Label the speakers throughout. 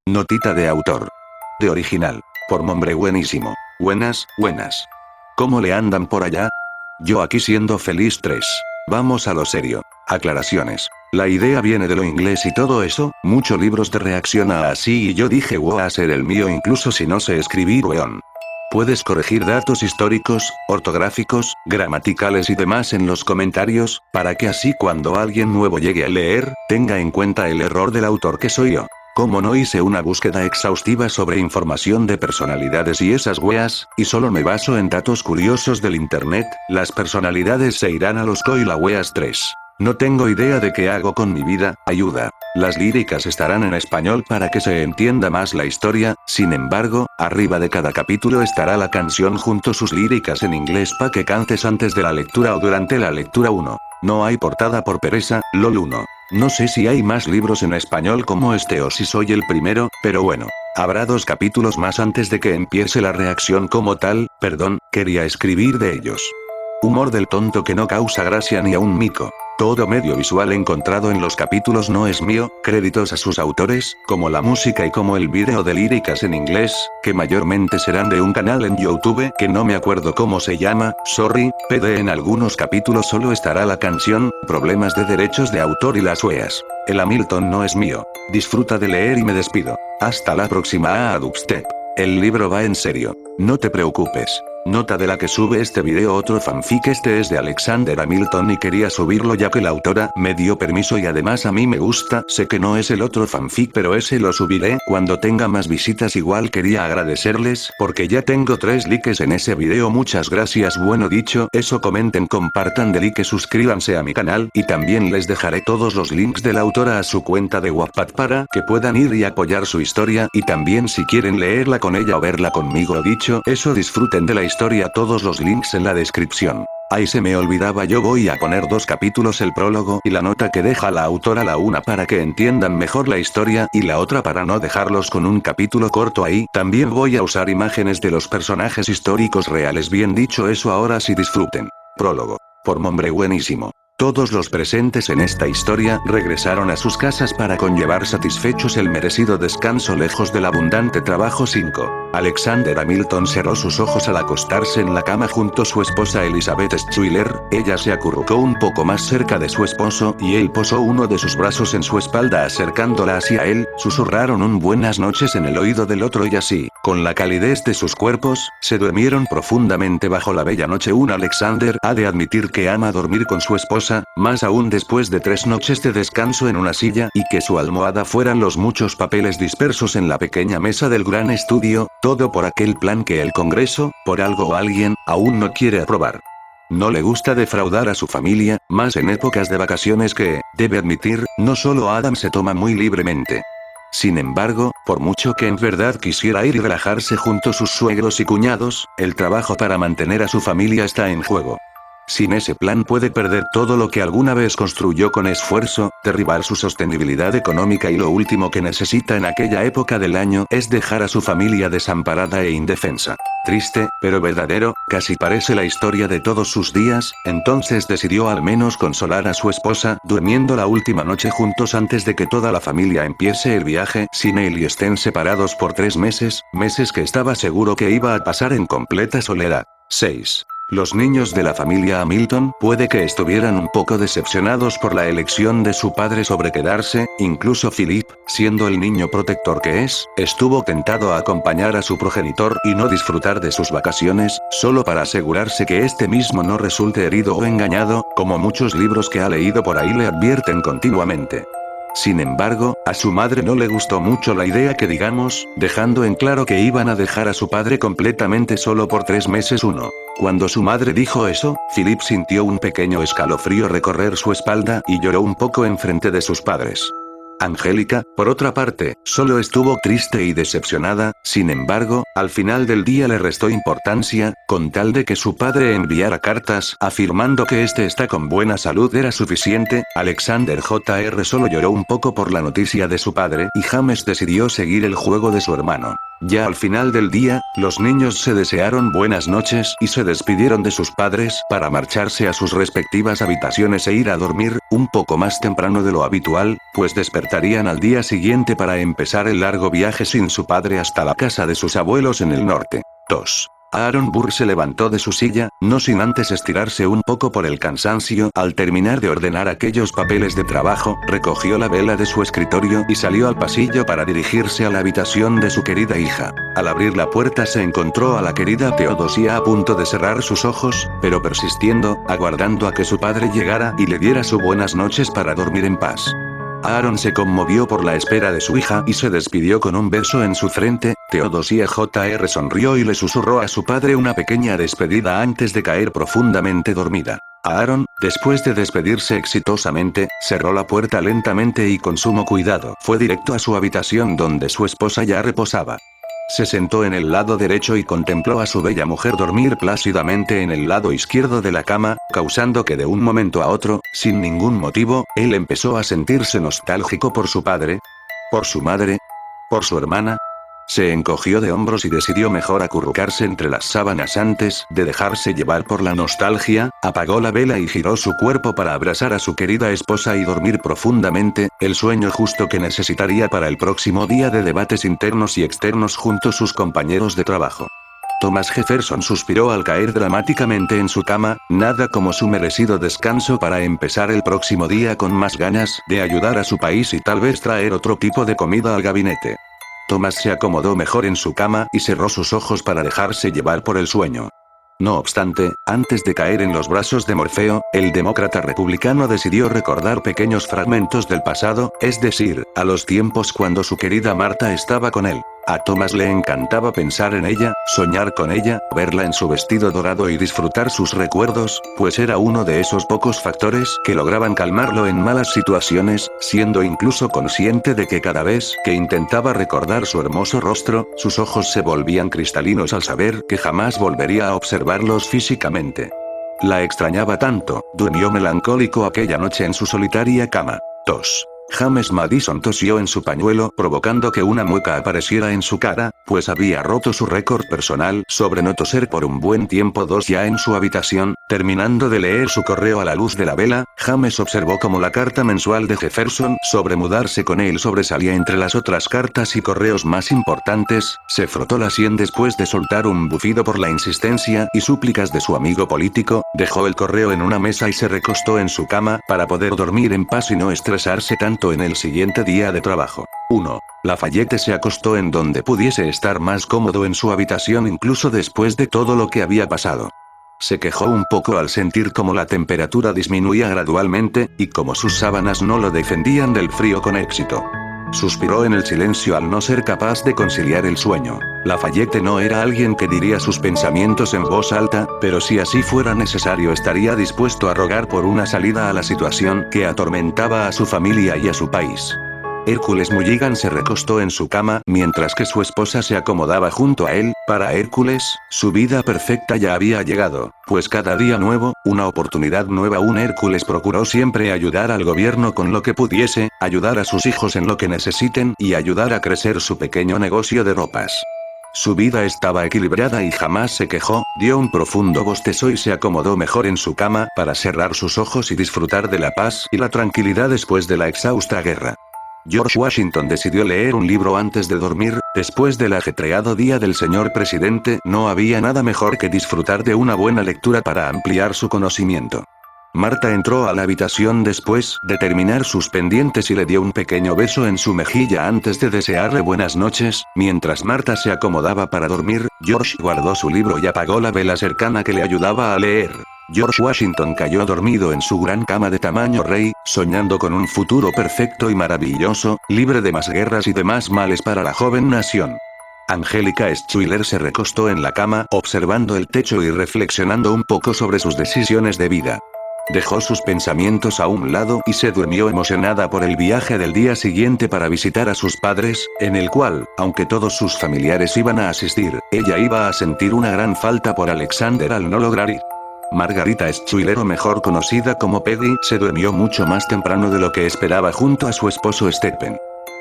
Speaker 1: Notita de autor. De original. Por Mombre buenísimo. Buenas. ¿Cómo le andan por allá? Yo aquí siendo feliz 3. Vamos a lo serio. Aclaraciones. La idea viene de lo inglés y todo eso, muchos libros de reacción a así y yo dije voy a hacer el mío incluso si no sé escribir weón. Puedes corregir datos históricos, ortográficos, gramaticales y demás en los comentarios, para que así cuando alguien nuevo llegue a leer, tenga en cuenta el error del autor que soy yo. Como no hice una búsqueda exhaustiva sobre información de personalidades y esas weas, y solo me baso en datos curiosos del internet, las personalidades se irán a los coila weas 3. No tengo idea de qué hago con mi vida, ayuda. Las líricas estarán en español para que se entienda más la historia, sin embargo, arriba de cada capítulo estará la canción junto sus líricas en inglés pa' que cantes antes de la lectura o durante la lectura 1. No hay portada por pereza, LOL 1. No sé si hay más libros en español como este o si soy el primero, pero bueno. Habrá 2 capítulos más antes de que empiece la reacción como tal, perdón, quería escribir de ellos. Humor del tonto que no causa gracia ni a un mico. Todo medio visual encontrado en los capítulos no es mío, créditos a sus autores, como la música y como el vídeo de líricas en inglés, que mayormente serán de un canal en YouTube que no me acuerdo cómo se llama, sorry, PD en algunos capítulos solo estará la canción, problemas de derechos de autor y las weas. El Hamilton no es mío. Disfruta de leer y me despido. Hasta la próxima a Dubstep. El libro va en serio. No te preocupes. Nota de la que sube este video otro fanfic este es de Alexander Hamilton y quería subirlo ya que la autora me dio permiso y además a mí me gusta, sé que no es el otro fanfic pero ese lo subiré cuando tenga más visitas igual quería agradecerles porque ya tengo 3 likes en ese video muchas gracias bueno dicho eso comenten compartan de like suscríbanse a mi canal y también les dejaré todos los links de la autora a su cuenta de Wattpad para que puedan ir y apoyar su historia y también si quieren leerla con ella o verla conmigo dicho eso disfruten de la historia todos los links en la descripción. Ay se me olvidaba yo voy a poner 2 capítulos el prólogo y la nota que deja la autora la una para que entiendan mejor la historia y la otra para no dejarlos con un capítulo corto ahí. También voy a usar imágenes de los personajes históricos reales bien dicho eso ahora sí disfruten. Prólogo. Por Mombre buenísimo. Todos los presentes en esta historia regresaron a sus casas para conllevar satisfechos el merecido descanso lejos del abundante trabajo 5. Alexander Hamilton cerró sus ojos al acostarse en la cama junto a su esposa Elizabeth Schuyler, ella se acurrucó un poco más cerca de su esposo y él posó uno de sus brazos en su espalda acercándola hacia él, susurraron un buenas noches en el oído del otro y así, con la calidez de sus cuerpos, se durmieron profundamente bajo la bella noche un Alexander ha de admitir que ama dormir con su esposa, más aún después de 3 noches de descanso en una silla y que su almohada fueran los muchos papeles dispersos en la pequeña mesa del gran estudio, todo por aquel plan que el Congreso, por algo o alguien, aún no quiere aprobar. No le gusta defraudar a su familia, más en épocas de vacaciones que, debe admitir, no solo Adam se toma muy libremente. Sin embargo, por mucho que en verdad quisiera ir y relajarse junto a sus suegros y cuñados, el trabajo para mantener a su familia está en juego. Sin ese plan puede perder todo lo que alguna vez construyó con esfuerzo, derribar su sostenibilidad económica y lo último que necesita en aquella época del año es dejar a su familia desamparada e indefensa. Triste, pero verdadero, casi parece la historia de todos sus días, entonces decidió al menos consolar a su esposa, durmiendo la última noche juntos antes de que toda la familia empiece el viaje sin él y estén separados por 3 meses, meses que estaba seguro que iba a pasar en completa soledad. 6. Los niños de la familia Hamilton puede que estuvieran un poco decepcionados por la elección de su padre sobre quedarse, incluso Philip, siendo el niño protector que es, estuvo tentado a acompañar a su progenitor y no disfrutar de sus vacaciones, solo para asegurarse que este mismo no resulte herido o engañado, como muchos libros que ha leído por ahí le advierten continuamente. Sin embargo, a su madre no le gustó mucho la idea que digamos, dejando en claro que iban a dejar a su padre completamente solo por 3 meses. Cuando su madre dijo eso, Philip sintió un pequeño escalofrío recorrer su espalda y lloró un poco enfrente de sus padres. Angélica, por otra parte, solo estuvo triste y decepcionada, sin embargo, al final del día le restó importancia, con tal de que su padre enviara cartas afirmando que este está con buena salud era suficiente. Alexander Jr. solo lloró un poco por la noticia de su padre y James decidió seguir el juego de su hermano. Ya al final del día, los niños se desearon buenas noches y se despidieron de sus padres para marcharse a sus respectivas habitaciones e ir a dormir, un poco más temprano de lo habitual, pues despertarían al día siguiente para empezar el largo viaje sin su padre hasta la casa de sus abuelos en el norte. 2. Aaron Burr se levantó de su silla, no sin antes estirarse un poco por el cansancio. Al terminar de ordenar aquellos papeles de trabajo, recogió la vela de su escritorio y salió al pasillo para dirigirse a la habitación de su querida hija. Al abrir la puerta se encontró a la querida Teodosia a punto de cerrar sus ojos, pero persistiendo, aguardando a que su padre llegara y le diera su buenas noches para dormir en paz. Aaron se conmovió por la espera de su hija y se despidió con un beso en su frente. Teodosia Jr. sonrió y le susurró a su padre una pequeña despedida antes de caer profundamente dormida. Aaron, después de despedirse exitosamente, cerró la puerta lentamente y con sumo cuidado fue directo a su habitación donde su esposa ya reposaba. Se sentó en el lado derecho y contempló a su bella mujer dormir plácidamente en el lado izquierdo de la cama, causando que de un momento a otro, sin ningún motivo, él empezó a sentirse nostálgico por su padre, por su madre, por su hermana. Se encogió de hombros y decidió mejor acurrucarse entre las sábanas antes de dejarse llevar por la nostalgia, apagó la vela y giró su cuerpo para abrazar a su querida esposa y dormir profundamente, el sueño justo que necesitaría para el próximo día de debates internos y externos junto a sus compañeros de trabajo. Thomas Jefferson suspiró al caer dramáticamente en su cama, nada como su merecido descanso para empezar el próximo día con más ganas de ayudar a su país y tal vez traer otro tipo de comida al gabinete. Thomas se acomodó mejor en su cama y cerró sus ojos para dejarse llevar por el sueño. No obstante, antes de caer en los brazos de Morfeo, el demócrata republicano decidió recordar pequeños fragmentos del pasado, es decir, a los tiempos cuando su querida Marta estaba con él. A Thomas le encantaba pensar en ella, soñar con ella, verla en su vestido dorado y disfrutar sus recuerdos, pues era uno de esos pocos factores que lograban calmarlo en malas situaciones, siendo incluso consciente de que cada vez que intentaba recordar su hermoso rostro, sus ojos se volvían cristalinos al saber que jamás volvería a observarlos físicamente. La extrañaba tanto, durmió melancólico aquella noche en su solitaria cama. 2. James Madison tosió en su pañuelo, provocando que una mueca apareciera en su cara, pues había roto su récord personal sobre no toser por un buen tiempo. 2. Ya en su habitación, terminando de leer su correo a la luz de la vela, James observó cómo la carta mensual de Jefferson sobre mudarse con él sobresalía entre las otras cartas y correos más importantes. Se frotó la sien después de soltar un bufido por la insistencia y súplicas de su amigo político, dejó el correo en una mesa y se recostó en su cama para poder dormir en paz y no estresarse tanto en el siguiente día de trabajo. 1. Lafayette se acostó en donde pudiese estar más cómodo en su habitación incluso después de todo lo que había pasado. Se quejó un poco al sentir cómo la temperatura disminuía gradualmente, y como sus sábanas no lo defendían del frío con éxito. Suspiró en el silencio al no ser capaz de conciliar el sueño. Lafayette no era alguien que diría sus pensamientos en voz alta, pero si así fuera necesario estaría dispuesto a rogar por una salida a la situación que atormentaba a su familia y a su país. Hércules Mulligan se recostó en su cama mientras que su esposa se acomodaba junto a él. Para Hércules, su vida perfecta ya había llegado, pues cada día nuevo, una oportunidad nueva. Un Hércules procuró siempre ayudar al gobierno con lo que pudiese, ayudar a sus hijos en lo que necesiten y ayudar a crecer su pequeño negocio de ropas. Su vida estaba equilibrada y jamás se quejó, dio un profundo bostezo y se acomodó mejor en su cama para cerrar sus ojos y disfrutar de la paz y la tranquilidad después de la exhausta guerra. George Washington decidió leer un libro antes de dormir. Después del ajetreado día del señor presidente, no había nada mejor que disfrutar de una buena lectura para ampliar su conocimiento. Marta entró a la habitación después de terminar sus pendientes y le dio un pequeño beso en su mejilla antes de desearle buenas noches. Mientras Marta se acomodaba para dormir, George guardó su libro y apagó la vela cercana que le ayudaba a leer. George Washington cayó dormido en su gran cama de tamaño rey, soñando con un futuro perfecto y maravilloso, libre de más guerras y demás males para la joven nación. Angélica Schuyler se recostó en la cama, observando el techo y reflexionando un poco sobre sus decisiones de vida. Dejó sus pensamientos a un lado y se durmió emocionada por el viaje del día siguiente para visitar a sus padres, en el cual, aunque todos sus familiares iban a asistir, ella iba a sentir una gran falta por Alexander al no lograr ir. Margarita Schuyler, o mejor conocida como Peggy, se durmió mucho más temprano de lo que esperaba junto a su esposo Stephen.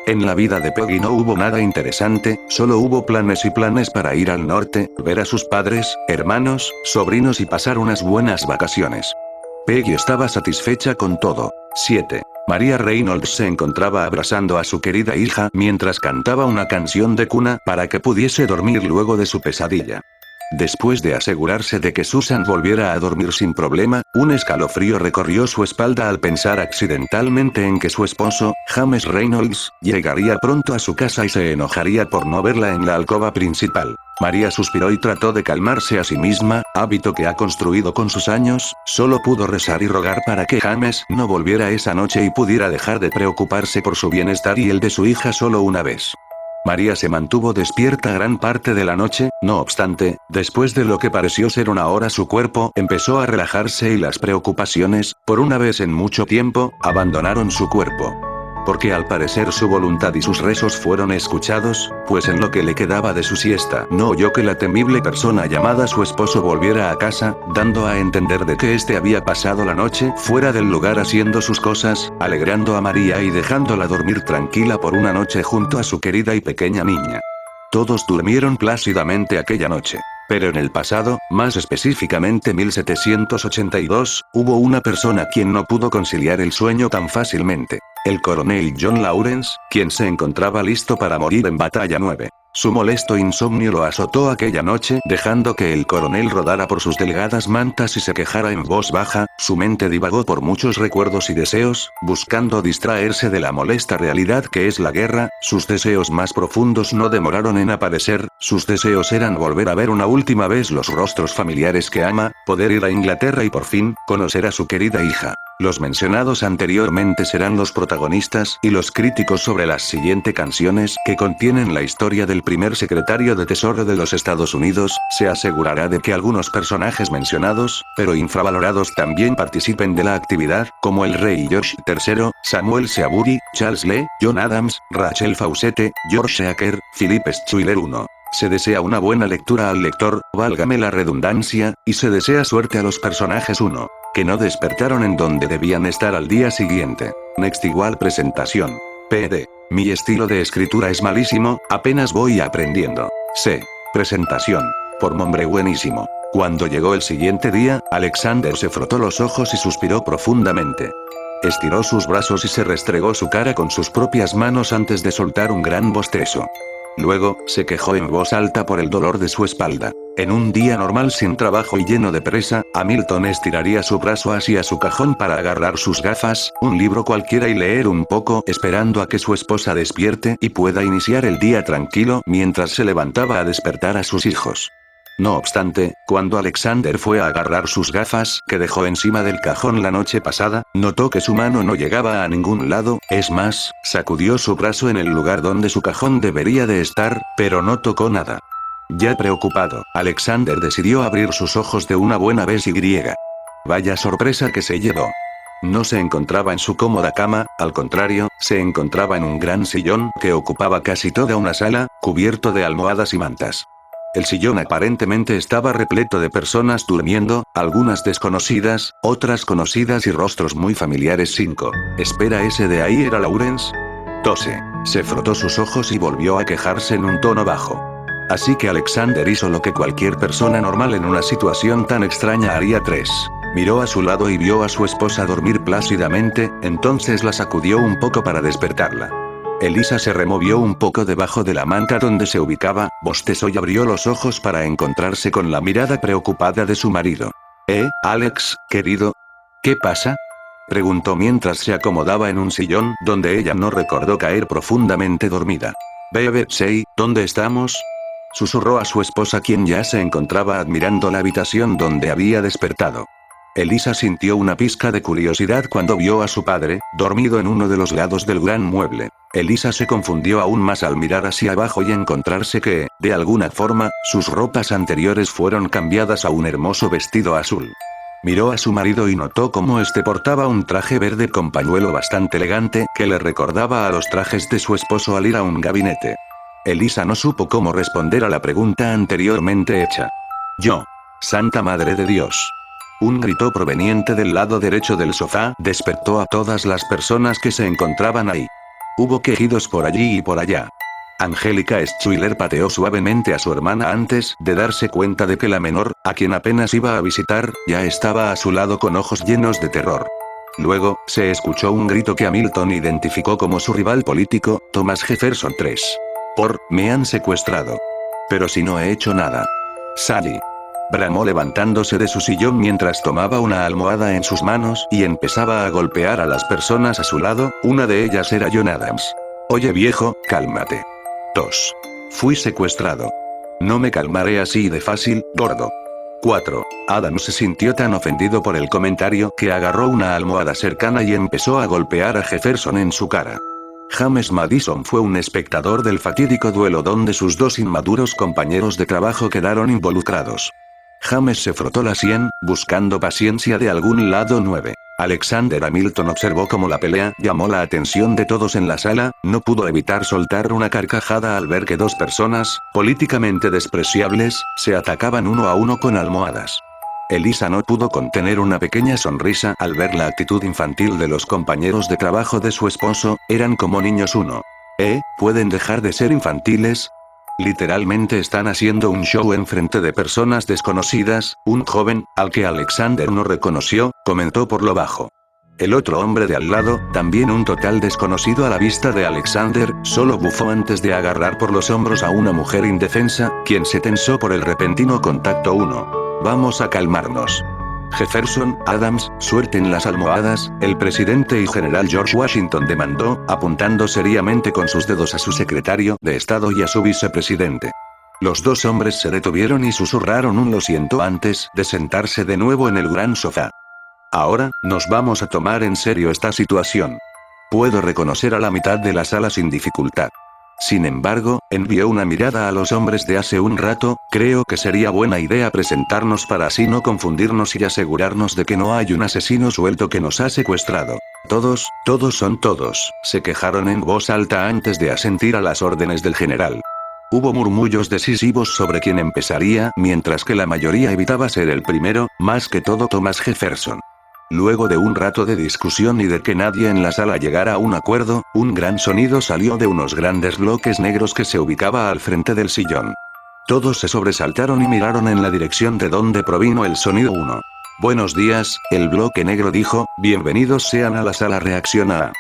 Speaker 1: En la vida de Peggy no hubo nada interesante, solo hubo planes y planes para ir al norte, ver a sus padres, hermanos, sobrinos y pasar unas buenas vacaciones. Peggy estaba satisfecha con todo. 7. María Reynolds se encontraba abrazando a su querida hija mientras cantaba una canción de cuna para que pudiese dormir luego de su pesadilla. Después de asegurarse de que Susan volviera a dormir sin problema, un escalofrío recorrió su espalda al pensar accidentalmente en que su esposo, James Reynolds, llegaría pronto a su casa y se enojaría por no verla en la alcoba principal. María suspiró y trató de calmarse a sí misma, hábito que ha construido con sus años, solo pudo rezar y rogar para que James no volviera esa noche y pudiera dejar de preocuparse por su bienestar y el de su hija solo una vez. María se mantuvo despierta gran parte de la noche, no obstante, después de lo que pareció ser una hora su cuerpo empezó a relajarse y las preocupaciones, por una vez en mucho tiempo, abandonaron su cuerpo. Porque al parecer su voluntad y sus rezos fueron escuchados, pues en lo que le quedaba de su siesta no oyó que la temible persona llamada su esposo volviera a casa, dando a entender de que éste había pasado la noche fuera del lugar haciendo sus cosas, alegrando a María y dejándola dormir tranquila por una noche junto a su querida y pequeña niña. Todos durmieron plácidamente aquella noche. Pero en el pasado, más específicamente 1782, hubo una persona quien no pudo conciliar el sueño tan fácilmente. El coronel John Lawrence, quien se encontraba listo para morir en Batalla 9. Su molesto insomnio lo azotó aquella noche, dejando que el coronel rodara por sus delgadas mantas y se quejara en voz baja, su mente divagó por muchos recuerdos y deseos, buscando distraerse de la molesta realidad que es la guerra, sus deseos más profundos no demoraron en aparecer, sus deseos eran volver a ver una última vez los rostros familiares que ama, poder ir a Inglaterra y por fin, conocer a su querida hija. Los mencionados anteriormente serán los protagonistas y los críticos sobre las siguientes canciones que contienen la historia del primer secretario de Tesoro de los Estados Unidos. Se asegurará de que algunos personajes mencionados, pero infravalorados también participen de la actividad, como el rey George III, Samuel Seabury, Charles Lee, John Adams, Rachel Fawcett, George Acker, Philip Schuyler I. Se desea una buena lectura al lector, válgame la redundancia, y se desea suerte a los personajes 1. Que no despertaron en donde debían estar al día siguiente. Next igual presentación. PD. Mi estilo de escritura es malísimo, apenas voy aprendiendo. C. Presentación. Por nombre buenísimo. Cuando llegó el siguiente día, Alexander se frotó los ojos y suspiró profundamente. Estiró sus brazos y se restregó su cara con sus propias manos antes de soltar un gran bostezo. Luego, se quejó en voz alta por el dolor de su espalda. En un día normal sin trabajo y lleno de presa, Hamilton estiraría su brazo hacia su cajón para agarrar sus gafas, un libro cualquiera y leer un poco, esperando a que su esposa despierte y pueda iniciar el día tranquilo mientras se levantaba a despertar a sus hijos. No obstante, cuando Alexander fue a agarrar sus gafas, que dejó encima del cajón la noche pasada, notó que su mano no llegaba a ningún lado, es más, sacudió su brazo en el lugar donde su cajón debería de estar, pero no tocó nada. Ya preocupado, Alexander decidió abrir sus ojos de una buena vez y vaya sorpresa que se llevó. No se encontraba en su cómoda cama, al contrario, se encontraba en un gran sillón que ocupaba casi toda una sala, cubierto de almohadas y mantas. El sillón aparentemente estaba repleto de personas durmiendo, algunas desconocidas, otras conocidas y rostros muy familiares. 5. Espera, ¿ese de ahí era Lawrence? Tose. Se frotó sus ojos y volvió a quejarse en un tono bajo. Así que Alexander hizo lo que cualquier persona normal en una situación tan extraña haría. 3. Miró a su lado y vio a su esposa dormir plácidamente, entonces la sacudió un poco para despertarla. Elisa se removió un poco debajo de la manta donde se ubicaba, bostezó y abrió los ojos para encontrarse con la mirada preocupada de su marido. Alex, querido? ¿Qué pasa? Preguntó mientras se acomodaba en un sillón donde ella no recordó caer profundamente dormida. BBC, ¿dónde estamos? Susurró a su esposa, quien ya se encontraba admirando la habitación donde había despertado. Elisa sintió una pizca de curiosidad cuando vio a su padre, dormido en uno de los lados del gran mueble. Elisa se confundió aún más al mirar hacia abajo y encontrarse que, de alguna forma, sus ropas anteriores fueron cambiadas a un hermoso vestido azul. Miró a su marido y notó cómo este portaba un traje verde con pañuelo bastante elegante que le recordaba a los trajes de su esposo al ir a un gabinete. Elisa no supo cómo responder a la pregunta anteriormente hecha. Yo. Santa Madre de Dios. Un grito proveniente del lado derecho del sofá despertó a todas las personas que se encontraban ahí. Hubo quejidos por allí y por allá. Angélica Schuyler pateó suavemente a su hermana antes de darse cuenta de que la menor, a quien apenas iba a visitar, ya estaba a su lado con ojos llenos de terror. Luego, se escuchó un grito que Hamilton identificó como su rival político, Thomas Jefferson III. Me han secuestrado. Pero si no he hecho nada. Sally. Bramó levantándose de su sillón mientras tomaba una almohada en sus manos y empezaba a golpear a las personas a su lado, una de ellas era John Adams. Oye viejo, cálmate. 2. Fui secuestrado. No me calmaré así de fácil, gordo. 4. Adams se sintió tan ofendido por el comentario que agarró una almohada cercana y empezó a golpear a Jefferson en su cara. James Madison fue un espectador del fatídico duelo donde sus dos inmaduros compañeros de trabajo quedaron involucrados. James se frotó la sien, buscando paciencia de algún lado. 9. Alexander Hamilton observó cómo la pelea llamó la atención de todos en la sala, no pudo evitar soltar una carcajada al ver que dos personas, políticamente despreciables, se atacaban uno a uno con almohadas. Elisa no pudo contener una pequeña sonrisa al ver la actitud infantil de los compañeros de trabajo de su esposo, eran como niños. ¿Pueden dejar de ser infantiles? Literalmente están haciendo un show en frente de personas desconocidas, un joven, al que Alexander no reconoció, comentó por lo bajo. El otro hombre de al lado, también un total desconocido a la vista de Alexander, solo bufó antes de agarrar por los hombros a una mujer indefensa, quien se tensó por el repentino contacto. 1. Vamos a calmarnos. Jefferson, Adams, suelten las almohadas, el presidente y general George Washington demandó, apuntando seriamente con sus dedos a su secretario de Estado y a su vicepresidente. Los dos hombres se detuvieron y susurraron un lo siento antes de sentarse de nuevo en el gran sofá. Ahora, nos vamos a tomar en serio esta situación. Puedo reconocer a la mitad de la sala sin dificultad. Sin embargo, envió una mirada a los hombres de hace un rato, creo que sería buena idea presentarnos para así no confundirnos y asegurarnos de que no hay un asesino suelto que nos ha secuestrado. Todos son todos, se quejaron en voz alta antes de asentir a las órdenes del general. Hubo murmullos decisivos sobre quién empezaría, mientras que la mayoría evitaba ser el primero, más que todo Thomas Jefferson. Luego de un rato de discusión y de que nadie en la sala llegara a un acuerdo, un gran sonido salió de unos grandes bloques negros que se ubicaba al frente del sillón. Todos se sobresaltaron y miraron en la dirección de donde provino el sonido. 1. Buenos días, el bloque negro dijo, bienvenidos sean a la sala reacción A.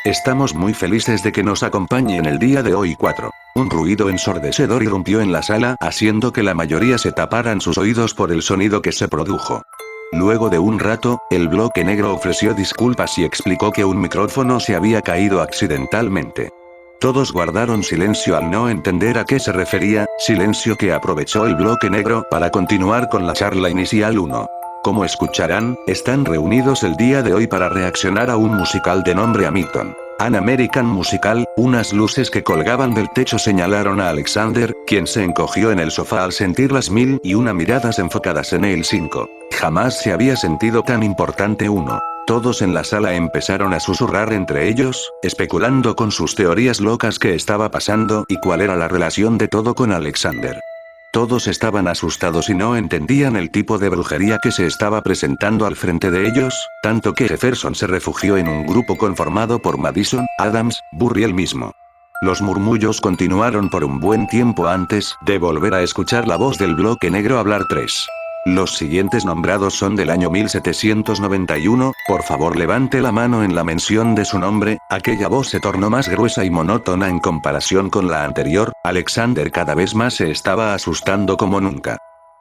Speaker 1: Estamos muy felices de que nos acompañen el día de hoy. 4. Un ruido ensordecedor irrumpió en la sala, haciendo que la mayoría se taparan sus oídos por el sonido que se produjo. Luego de un rato, el bloque negro ofreció disculpas y explicó que un micrófono se había caído accidentalmente. Todos guardaron silencio al no entender a qué se refería, silencio que aprovechó el bloque negro para continuar con la charla inicial. 1. Como escucharán, están reunidos el día de hoy para reaccionar a un musical de nombre Hamilton. An American Musical. Unas luces que colgaban del techo señalaron a Alexander, quien se encogió en el sofá al sentir las 1001 miradas enfocadas en él. 5. Jamás se había sentido tan importante. 1. Todos en la sala empezaron a susurrar entre ellos, especulando con sus teorías locas qué estaba pasando y cuál era la relación de todo con Alexander. Todos estaban asustados y no entendían el tipo de brujería que se estaba presentando al frente de ellos, tanto que Jefferson se refugió en un grupo conformado por Madison, Adams, Burr y él mismo. Los murmullos continuaron por un buen tiempo antes de volver a escuchar la voz del bloque negro hablar. 3. Los siguientes nombrados son del año 1791, por favor levante la mano en la mención de su nombre. Aquella voz se tornó más gruesa y monótona en comparación con la anterior, Alexander cada vez más se estaba asustando como nunca.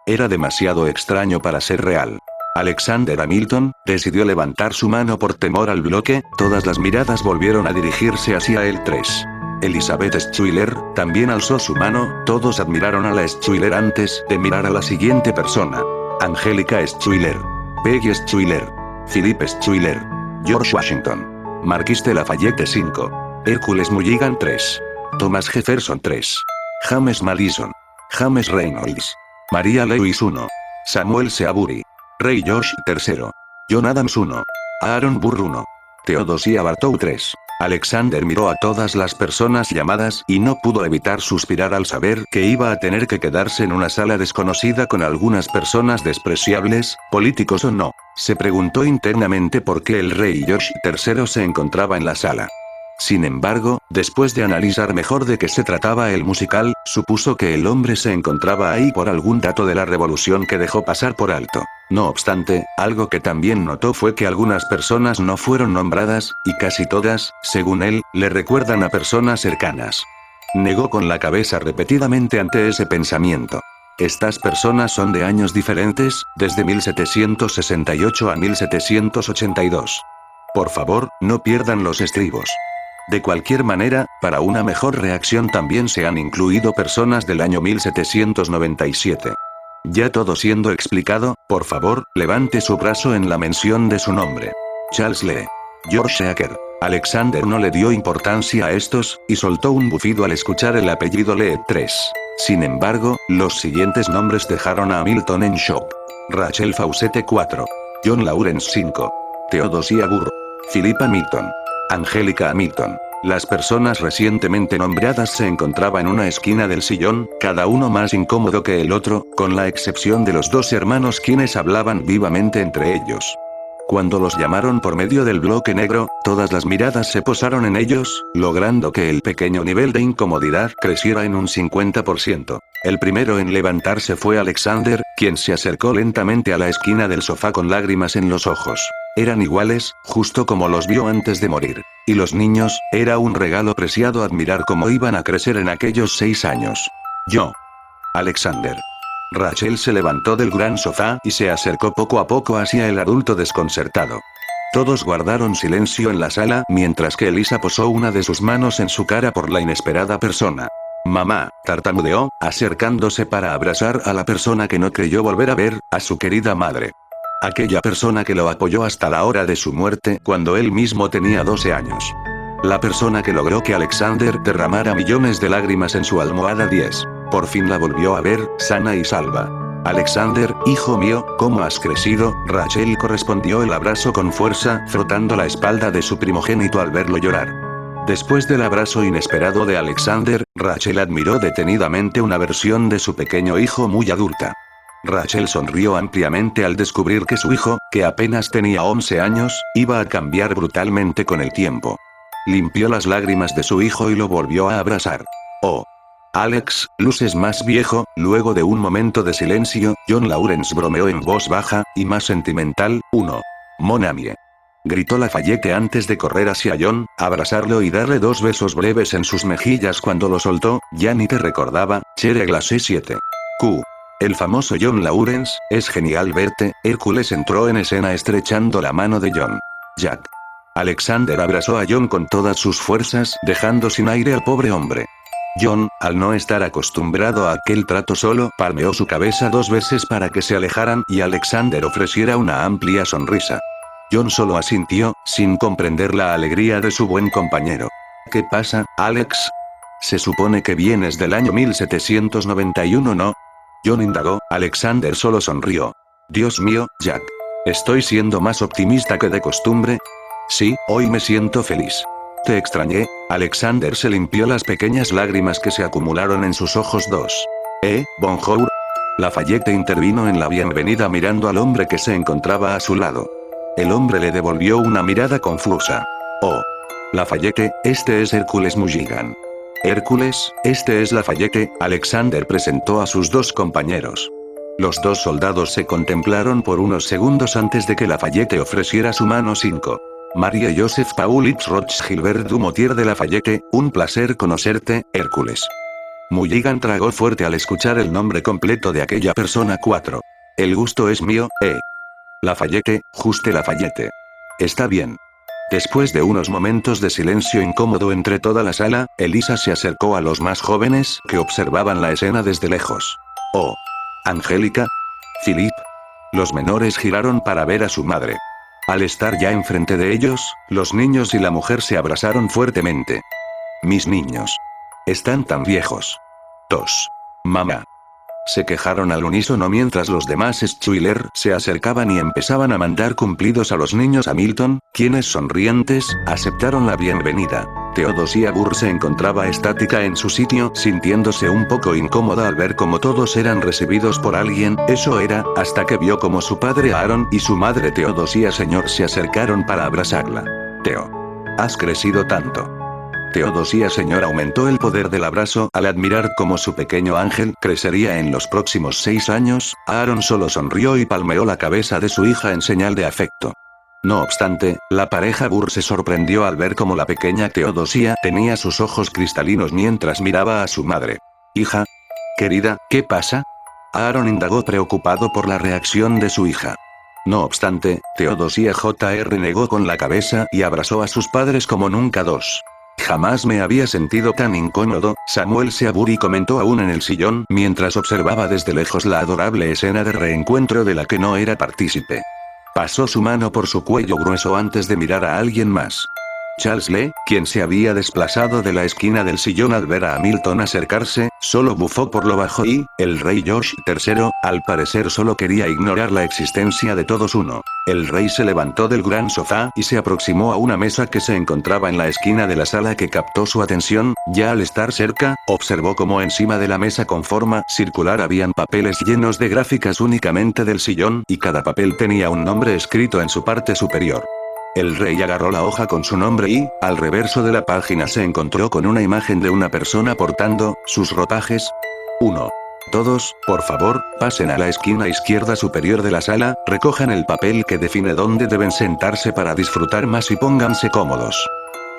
Speaker 1: Era demasiado extraño para ser real. Alexander Hamilton decidió levantar su mano por temor al bloque, todas las miradas volvieron a dirigirse hacia él. 3. Elizabeth Schuyler también alzó su mano, todos admiraron a la Schuyler antes de mirar a la siguiente persona. Angélica Schuyler. Peggy Schuyler. Philip Schuyler. George Washington. Marquis de Lafayette. 5. Hércules Mulligan. 3. Thomas Jefferson. 3. James Madison. James Reynolds. María Lewis. 1. Samuel Seabury. Rey George III. John Adams. 1. Aaron Burr. 1. Theodosia Bartow. 3. Alexander miró a todas las personas llamadas y no pudo evitar suspirar al saber que iba a tener que quedarse en una sala desconocida con algunas personas despreciables, políticos o no. Se preguntó internamente por qué el rey George III se encontraba en la sala. Sin embargo, después de analizar mejor de qué se trataba el musical, supuso que el hombre se encontraba ahí por algún dato de la revolución que dejó pasar por alto. No obstante, algo que también notó fue que algunas personas no fueron nombradas, y casi todas, según él, le recuerdan a personas cercanas. Negó con la cabeza repetidamente ante ese pensamiento. Estas personas son de años diferentes, desde 1768 a 1782. Por favor, no pierdan los estribos. De cualquier manera, para una mejor reacción también se han incluido personas del año 1797. Ya todo siendo explicado, por favor, levante su brazo en la mención de su nombre. Charles Lee. George Acker. Alexander no le dio importancia a estos, y soltó un bufido al escuchar el apellido Lee 3. Sin embargo, los siguientes nombres dejaron a Hamilton en shock. Rachel Fawcett 4. John Lawrence 5. Theodosia Burr. Philip Hamilton. Angélica Hamilton. Las personas recientemente nombradas se encontraban en una esquina del sillón, cada uno más incómodo que el otro, con la excepción de los dos hermanos quienes hablaban vivamente entre ellos. Cuando los llamaron por medio del bloque negro, todas las miradas se posaron en ellos, logrando que el pequeño nivel de incomodidad creciera en un 50%. El primero en levantarse fue Alexander, quien se acercó lentamente a la esquina del sofá con lágrimas en los ojos. Eran iguales, justo como los vio antes de morir. Y los niños, era un regalo preciado admirar cómo iban a crecer en aquellos 6 años. Yo. Alexander. Rachel se levantó del gran sofá y se acercó poco a poco hacia el adulto desconcertado. Todos guardaron silencio en la sala mientras que Elisa posó una de sus manos en su cara por la inesperada persona. Mamá, tartamudeó, acercándose para abrazar a la persona que no creyó volver a ver, a su querida madre. Aquella persona que lo apoyó hasta la hora de su muerte cuando él mismo tenía 12 años. La persona que logró que Alexander derramara millones de lágrimas en su almohada 10. Por fin la volvió a ver, sana y salva. Alexander, hijo mío, ¿cómo has crecido? Rachel correspondió el abrazo con fuerza, frotando la espalda de su primogénito al verlo llorar. Después del abrazo inesperado de Alexander, Rachel admiró detenidamente una versión de su pequeño hijo muy adulta. Rachel sonrió ampliamente al descubrir que su hijo, que apenas tenía 11 años, iba a cambiar brutalmente con el tiempo. Limpió las lágrimas de su hijo y lo volvió a abrazar. Oh. Alex, luces más viejo. Luego de un momento de silencio, John Lawrence bromeó en voz baja, y más sentimental, 1. Mon ami. Gritó Lafayette antes de correr hacia John, abrazarlo y darle 2 besos breves en sus mejillas cuando lo soltó. Ya ni te recordaba, Chere Glace 7. Q. El famoso John Lawrence, es genial verte. Hércules entró en escena estrechando la mano de John. Jack. Alexander abrazó a John con todas sus fuerzas, dejando sin aire al pobre hombre. John, al no estar acostumbrado a aquel trato solo, palmeó su cabeza 2 veces para que se alejaran y Alexander ofreciera una amplia sonrisa. John solo asintió, sin comprender la alegría de su buen compañero. ¿Qué pasa, Alex? Se supone que vienes del año 1791, ¿no? John indagó. Alexander solo sonrió. Dios mío, Jack. ¿Estoy siendo más optimista que de costumbre? Sí, hoy me siento feliz. Te extrañé. Alexander se limpió las pequeñas lágrimas que se acumularon en sus ojos 2. Bonjour. Lafayette intervino en la bienvenida mirando al hombre que se encontraba a su lado. El hombre le devolvió una mirada confusa. Oh. Lafayette, este es Hércules Mulligan. Hércules, este es Lafayette. Alexander presentó a sus 2 compañeros. Los 2 soldados se contemplaron por unos segundos antes de que Lafayette ofreciera su mano 5. María Joseph Paul X. Roch Gilbert Dumotier de Lafayette, un placer conocerte, Hércules. Mulligan tragó fuerte al escuchar el nombre completo de aquella persona 4. El gusto es mío, Lafayette, Juste Lafayette. Está bien. Después de unos momentos de silencio incómodo entre toda la sala, Elisa se acercó a los más jóvenes, que observaban la escena desde lejos. Oh. Angélica. Philip. Los menores giraron para ver a su madre. Al estar ya enfrente de ellos, los niños y la mujer se abrazaron fuertemente. Mis niños. Están tan viejos. Tos. Mamá. Se quejaron al unísono mientras los demás Schuyler se acercaban y empezaban a mandar cumplidos a los niños Hamilton, quienes sonrientes, aceptaron la bienvenida. Theodosia Burr se encontraba estática en su sitio, sintiéndose un poco incómoda al ver cómo todos eran recibidos por alguien. Eso era, hasta que vio como su padre Aaron y su madre Theodosia Sr. se acercaron para abrazarla. Theo. Has crecido tanto. Teodosia Señor aumentó el poder del abrazo al admirar cómo su pequeño ángel crecería en los próximos 6 años. Aaron solo sonrió y palmeó la cabeza de su hija en señal de afecto. No obstante, la pareja Burr se sorprendió al ver cómo la pequeña Teodosia tenía sus ojos cristalinos mientras miraba a su madre. Hija. Querida, ¿qué pasa? Aaron indagó preocupado por la reacción de su hija. No obstante, Teodosia Jr. negó con la cabeza y abrazó a sus padres como nunca dos. Jamás me había sentido tan incómodo, Samuel Seabury comentó aún en el sillón mientras observaba desde lejos la adorable escena de reencuentro de la que no era partícipe. Pasó su mano por su cuello grueso antes de mirar a alguien más. Charles Lee, quien se había desplazado de la esquina del sillón al ver a Hamilton acercarse, solo bufó por lo bajo y, el rey George III, al parecer solo quería ignorar la existencia de todos uno. El rey se levantó del gran sofá y se aproximó a una mesa que se encontraba en la esquina de la sala que captó su atención. Ya al estar cerca, observó cómo encima de la mesa con forma circular habían papeles llenos de gráficas únicamente del sillón y cada papel tenía un nombre escrito en su parte superior. El rey agarró la hoja con su nombre y, al reverso de la página se encontró con una imagen de una persona portando sus ropajes. 1. Todos, por favor, pasen a la esquina izquierda superior de la sala, recojan el papel que define dónde deben sentarse para disfrutar más y pónganse cómodos.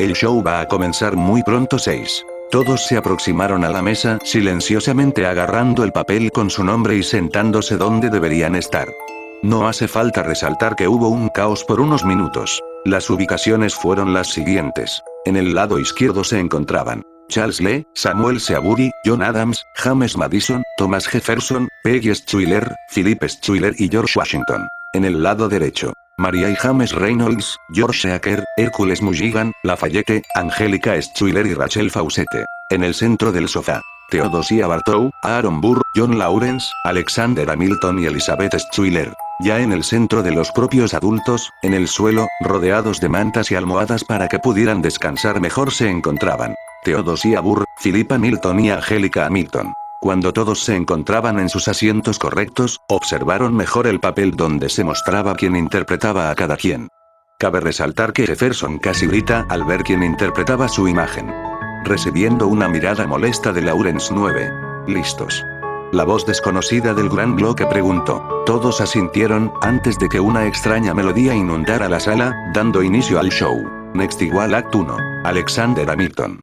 Speaker 1: El show va a comenzar muy pronto. 6. Todos se aproximaron a la mesa silenciosamente agarrando el papel con su nombre y sentándose donde deberían estar. No hace falta resaltar que hubo un caos por unos minutos. Las ubicaciones fueron las siguientes. En el lado izquierdo se encontraban Charles Lee, Samuel Seabury, John Adams, James Madison, Thomas Jefferson, Peggy Schuyler, Philip Schuyler y George Washington. En el lado derecho, María y James Reynolds, George Acker, Hércules Mulligan, Lafayette, Angélica Schuyler y Rachel Fawcett. En el centro del sofá, Teodosia Bartow, Aaron Burr, John Lawrence, Alexander Hamilton y Elizabeth Schuyler. Ya en el centro de los propios adultos, en el suelo, rodeados de mantas y almohadas para que pudieran descansar mejor se encontraban Teodosia Burr, Philip Hamilton y Angélica Hamilton. Cuando todos se encontraban en sus asientos correctos, observaron mejor el papel donde se mostraba quién interpretaba a cada quien. Cabe resaltar que Jefferson casi grita al ver quién interpretaba su imagen. Recibiendo una mirada molesta de Lawrence. 9. ¿Listos? La voz desconocida del gran bloque preguntó. Todos asintieron, antes de que una extraña melodía inundara la sala, dando inicio al show. Next = Act 1. Alexander Hamilton.